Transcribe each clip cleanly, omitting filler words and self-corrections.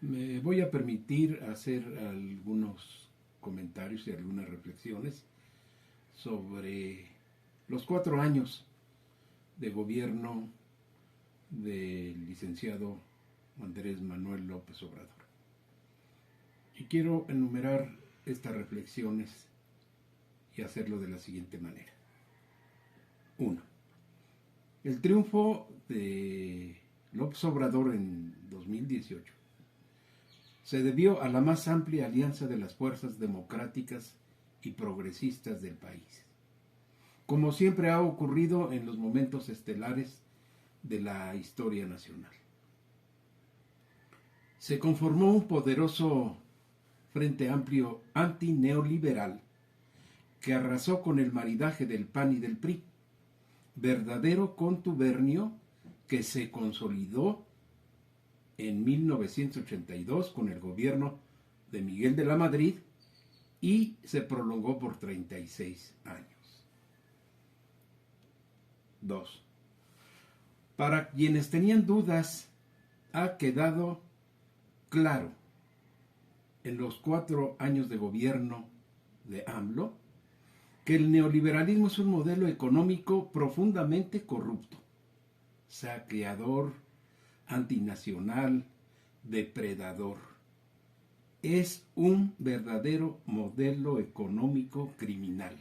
Me voy a permitir hacer algunos comentarios y algunas reflexiones sobre los 4 años de gobierno del licenciado Andrés Manuel López Obrador. Y quiero enumerar estas reflexiones y hacerlo de la siguiente manera. 1. El triunfo de López Obrador en 2018 se debió a la más amplia alianza de las fuerzas democráticas y progresistas del país, como siempre ha ocurrido en los momentos estelares de la historia nacional. Se conformó un poderoso Frente Amplio antineoliberal que arrasó con el maridaje del PAN y del PRI, verdadero contubernio que se consolidó en 1982 con el gobierno de Miguel de la Madrid y se prolongó por 36 años. 2. Para quienes tenían dudas, ha quedado claro en los 4 años de gobierno de AMLO que el neoliberalismo es un modelo económico profundamente corrupto, saqueador, antinacional, depredador. Es un verdadero modelo económico criminal.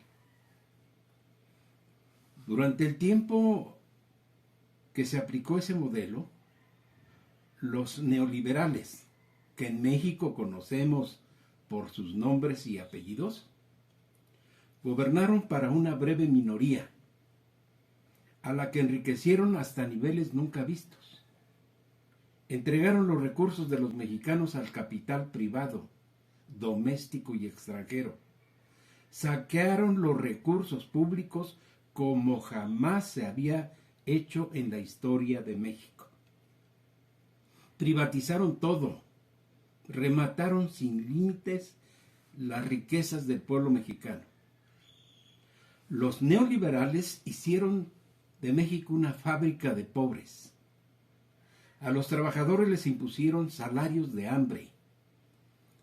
Durante el tiempo que se aplicó ese modelo, los neoliberales, que en México conocemos por sus nombres y apellidos, gobernaron para una breve minoría, a la que enriquecieron hasta niveles nunca vistos. Entregaron los recursos de los mexicanos al capital privado, doméstico y extranjero. Saquearon los recursos públicos como jamás se había hecho en la historia de México. Privatizaron todo, remataron sin límites las riquezas del pueblo mexicano. Los neoliberales hicieron de México una fábrica de pobres. A los trabajadores les impusieron salarios de hambre.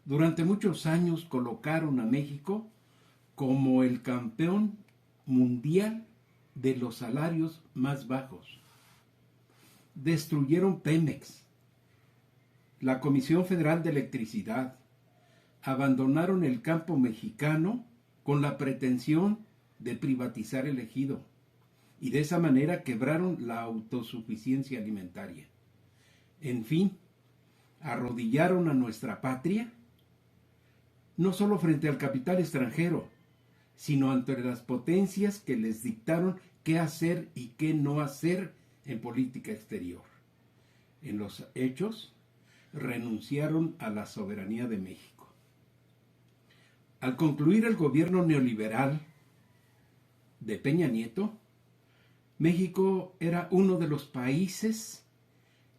Durante muchos años colocaron a México como el campeón mundial de los salarios más bajos. Destruyeron Pemex, la Comisión Federal de Electricidad, abandonaron el campo mexicano con la pretensión de privatizar el ejido y de esa manera quebraron la autosuficiencia alimentaria. En fin, arrodillaron a nuestra patria, no solo frente al capital extranjero, sino ante las potencias que les dictaron qué hacer y qué no hacer en política exterior. En los hechos, renunciaron a la soberanía de México. Al concluir el gobierno neoliberal de Peña Nieto, México era uno de los países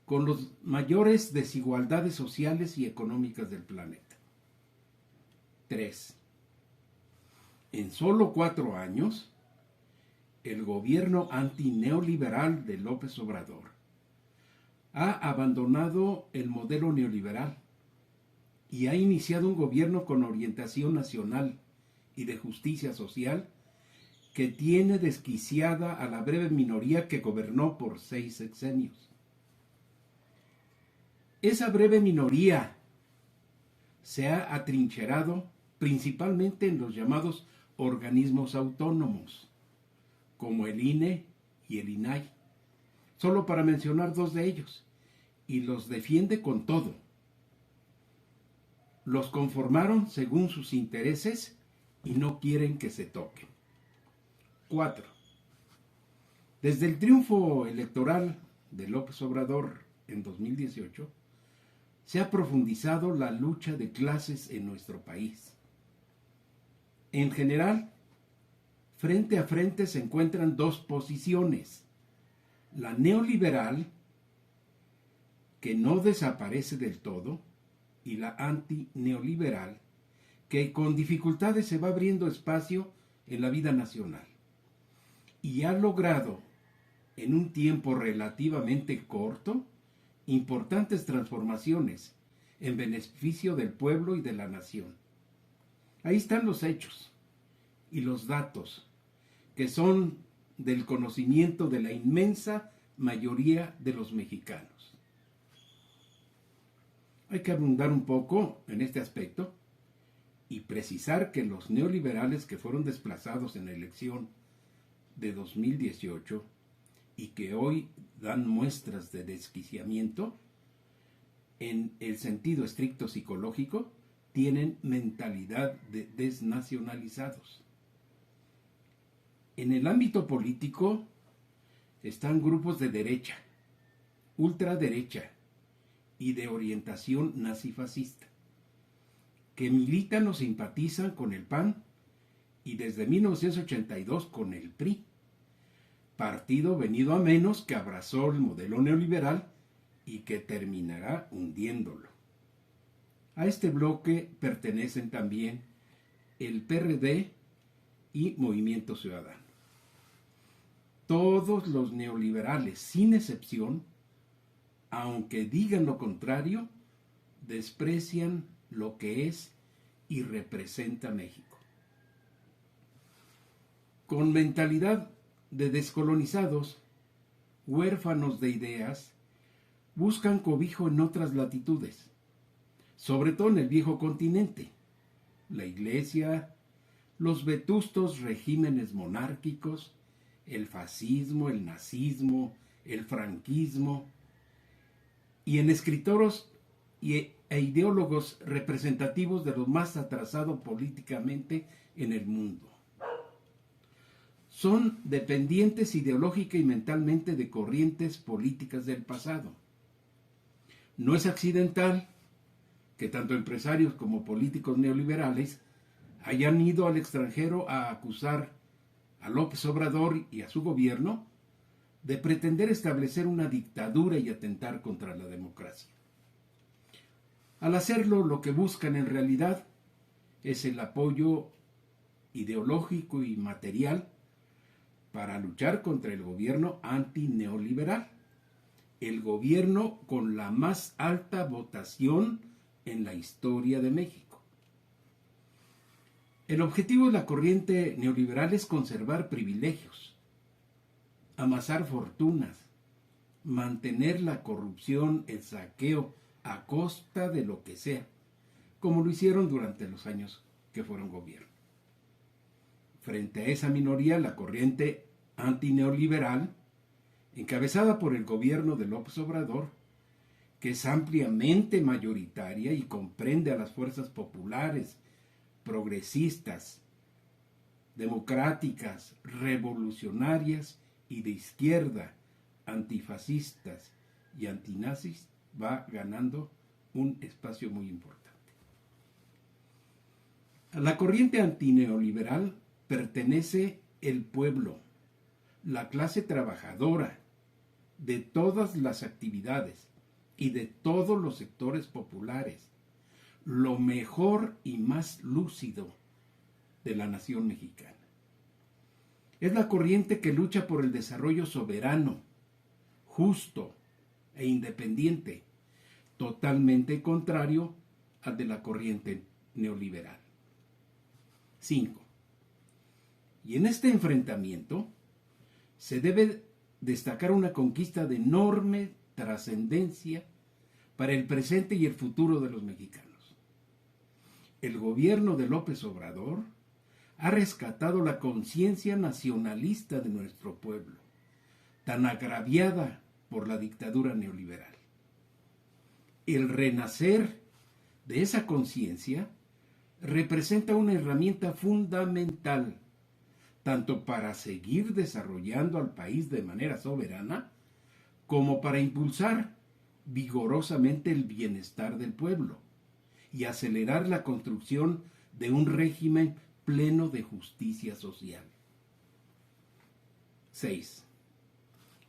con las mayores desigualdades sociales y económicas del planeta. 3. En solo 4 años, el gobierno antineoliberal de López Obrador ha abandonado el modelo neoliberal y ha iniciado un gobierno con orientación nacional y de justicia social que tiene desquiciada a la breve minoría que gobernó por 6 sexenios. Esa breve minoría se ha atrincherado principalmente en los llamados organismos autónomos, como el INE y el INAI, solo para mencionar 2 de ellos, y los defiende con todo. Los conformaron según sus intereses y no quieren que se toquen. 4. Desde el triunfo electoral de López Obrador en 2018, se ha profundizado la lucha de clases en nuestro país. En general, frente a frente se encuentran 2 posiciones: la neoliberal, que no desaparece del todo, y la antineoliberal, que con dificultades se va abriendo espacio en la vida nacional. Y ha logrado, en un tiempo relativamente corto, importantes transformaciones en beneficio del pueblo y de la nación. Ahí están los hechos y los datos, que son del conocimiento de la inmensa mayoría de los mexicanos. Hay que abundar un poco en este aspecto y precisar que los neoliberales que fueron desplazados en la elección de 2018 y que hoy dan muestras de desquiciamiento, en el sentido estricto psicológico, tienen mentalidad de desnacionalizados. En el ámbito político están grupos de derecha, ultraderecha y de orientación nazifascista, que militan o simpatizan con el PAN y desde 1982 con el PRI, partido venido a menos que abrazó el modelo neoliberal y que terminará hundiéndolo. A este bloque pertenecen también el PRD y Movimiento Ciudadano. Todos los neoliberales, sin excepción, aunque digan lo contrario, desprecian lo que es y representa México. Con mentalidad de descolonizados, huérfanos de ideas, buscan cobijo en otras latitudes, sobre todo en el viejo continente, la Iglesia, los vetustos regímenes monárquicos, el fascismo, el nazismo, el franquismo, y en escritores e ideólogos representativos de lo más atrasado políticamente en el mundo. Son dependientes ideológica y mentalmente de corrientes políticas del pasado. No es accidental que tanto empresarios como políticos neoliberales hayan ido al extranjero a acusar a López Obrador y a su gobierno de pretender establecer una dictadura y atentar contra la democracia. Al hacerlo, lo que buscan en realidad es el apoyo ideológico y material para luchar contra el gobierno antineoliberal, el gobierno con la más alta votación en la historia de México. El objetivo de la corriente neoliberal es conservar privilegios, amasar fortunas, mantener la corrupción, el saqueo a costa de lo que sea, como lo hicieron durante los años que fueron gobierno. Frente a esa minoría, la corriente antineoliberal, encabezada por el gobierno de López Obrador, que es ampliamente mayoritaria y comprende a las fuerzas populares, progresistas, democráticas, revolucionarias y de izquierda, antifascistas y antinazis, va ganando un espacio muy importante. A la corriente antineoliberal pertenece el pueblo, la clase trabajadora, de todas las actividades y de todos los sectores populares, lo mejor y más lúcido de la nación mexicana. Es la corriente que lucha por el desarrollo soberano, justo e independiente, totalmente contrario al de la corriente neoliberal. 5. Y en este enfrentamiento se debe destacar una conquista de enorme trascendencia para el presente y el futuro de los mexicanos. El gobierno de López Obrador ha rescatado la conciencia nacionalista de nuestro pueblo, tan agraviada por la dictadura neoliberal. El renacer de esa conciencia representa una herramienta fundamental, tanto para seguir desarrollando al país de manera soberana, como para impulsar vigorosamente el bienestar del pueblo y acelerar la construcción de un régimen pleno de justicia social. 6.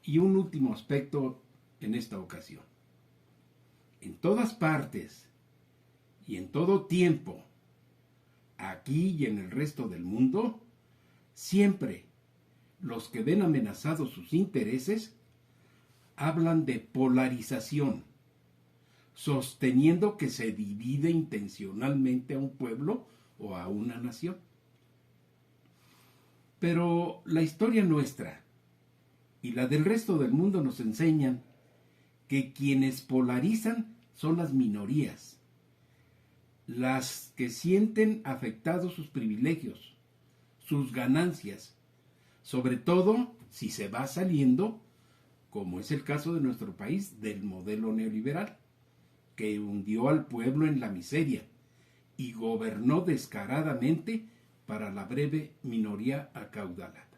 Y un último aspecto en esta ocasión. En todas partes y en todo tiempo, aquí y en el resto del mundo, siempre los que ven amenazados sus intereses hablan de polarización, sosteniendo que se divide intencionalmente a un pueblo o a una nación. Pero la historia nuestra y la del resto del mundo nos enseñan que quienes polarizan son las minorías, las que sienten afectados sus privilegios, sus ganancias, sobre todo si se va saliendo, como es el caso de nuestro país, del modelo neoliberal, que hundió al pueblo en la miseria y gobernó descaradamente para la breve minoría acaudalada.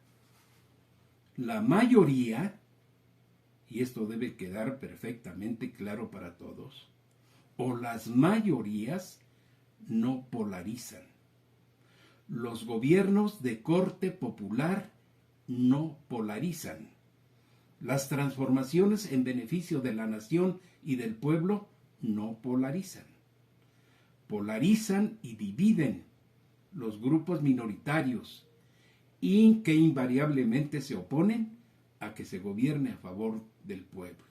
La mayoría, y esto debe quedar perfectamente claro para todos, o las mayorías no polarizan. Los gobiernos de corte popular no polarizan. Las transformaciones en beneficio de la nación y del pueblo no polarizan. Polarizan y dividen los grupos minoritarios y que invariablemente se oponen a que se gobierne a favor del pueblo.